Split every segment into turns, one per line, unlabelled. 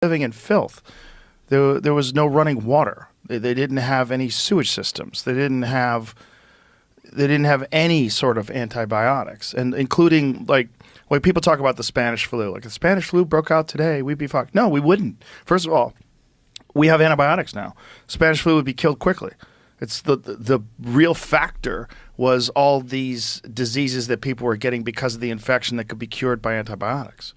living in filth. There was no running water. They didn't have any sewage systems. They didn't have any sort of antibiotics, and including like when people talk about the Spanish flu, like if the Spanish flu broke out today, we'd be fucked. No, we wouldn't. First of all, we have antibiotics now. Spanish flu would be killed quickly. It's the real factor was all these diseases that people were getting because of the infection that could be cured by antibiotics.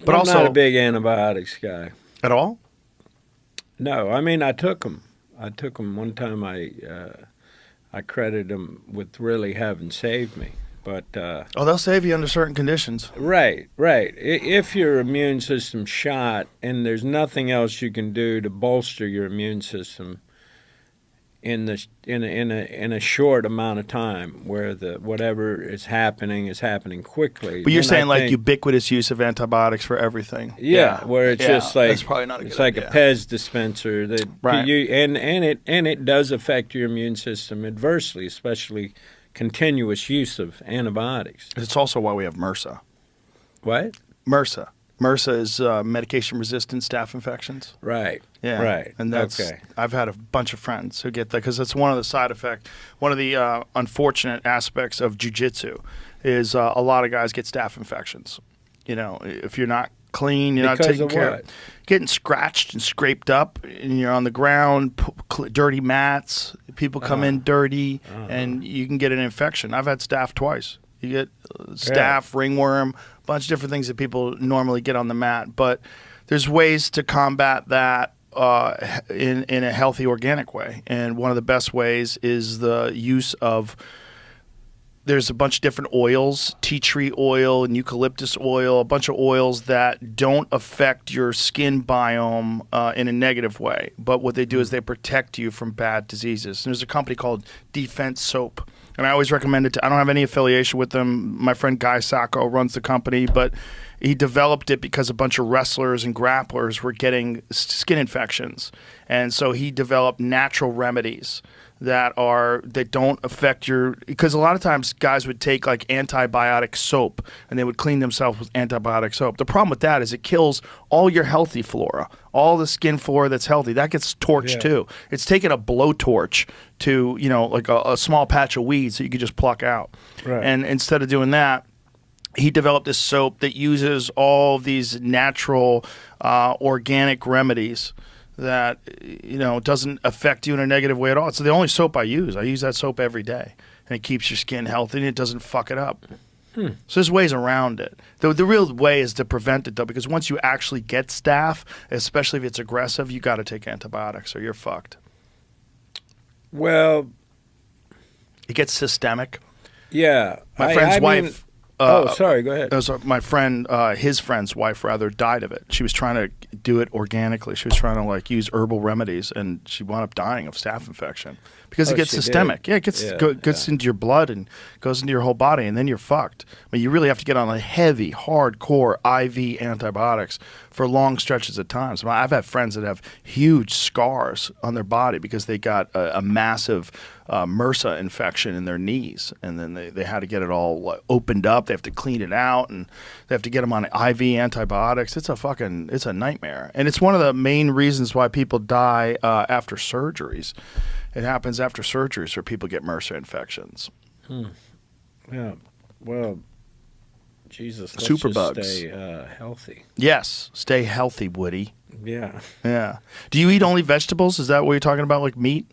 But
I'm
also
not a big antibiotics guy.
At all?
No, I mean I took them. One time. I credit them with really having saved me. But
they'll save you under certain conditions.
Right. If your immune system's shot and there's nothing else you can do to bolster your immune system in a short amount of time, where whatever is happening quickly.
But you're saying like ubiquitous use of antibiotics for everything.
Yeah, where it's just like
that's probably not a
it's
good
like
idea.
a Pez dispenser that
right.
and it does affect your immune system adversely, especially continuous use of antibiotics.
It's also why we have Mrsa.
What?
Mrsa. Mrsa is medication-resistant staph infections.
Right.
Yeah.
Right.
And that's
okay.
I've had a bunch of friends who get that because that's one of the side effects. One of the unfortunate aspects of jiu-jitsu is a lot of guys get staph infections. You know, if you're not clean, you're not taking care of getting scratched and scraped up, and you're on the ground, dirty mats. People come in dirty, and you can get an infection. I've had staph twice. You get staph, ringworm, a bunch of different things that people normally get on the mat. But there's ways to combat that in a healthy, organic way. And one of the best ways is the use of there's a bunch of different oils, tea tree oil and eucalyptus oil, a bunch of oils that don't affect your skin biome in a negative way. But what they do is they protect you from bad diseases. And there's a company called Defense Soap. And I always recommend it. I don't have any affiliation with them. My friend Guy Sacco runs the company, but he developed it because a bunch of wrestlers and grapplers were getting skin infections. And so he developed natural remedies that don't affect your, because a lot of times guys would take like antibiotic soap and they would clean themselves with antibiotic soap. The problem with that is it kills all your healthy flora, all the skin flora that's healthy. That gets torched too. It's taking a blowtorch to, you know, like a small patch of weeds that you could just pluck out.
Right.
And instead of doing that, he developed this soap that uses all these natural organic remedies that, you know, doesn't affect you in a negative way at all. It's the only soap I use. I use that soap every day, and it keeps your skin healthy, and it doesn't fuck it up. So there's ways around it. The real way is to prevent it, though, because once you actually get staph, especially if it's aggressive, you got to take antibiotics or you're fucked.
Well,
it gets systemic.
Yeah.
My friend's wife...
sorry, go ahead.
My friend, his friend's wife, rather, died of it. She was trying to do it organically. She was trying to like use herbal remedies, and she wound up dying of staph infection because it gets systemic.
Did.
Yeah, it gets into your blood and goes into your whole body, and then you're fucked. I mean, you really have to get on a heavy, hardcore IV antibiotics for long stretches of time. So I've had friends that have huge scars on their body because they got a massive Mrsa infection in their knees, and then they had to get it all opened up. They have to clean it out, and they have to get them on IV antibiotics. It's a nightmare, and it's one of the main reasons why people die after surgeries. It happens after surgeries where people get Mrsa infections.
Yeah, well, Jesus, let's
Superbugs.
just stay healthy.
Yes, stay healthy, Woody.
Yeah.
Yeah. Do you eat only vegetables? Is that what you're talking about, like meat?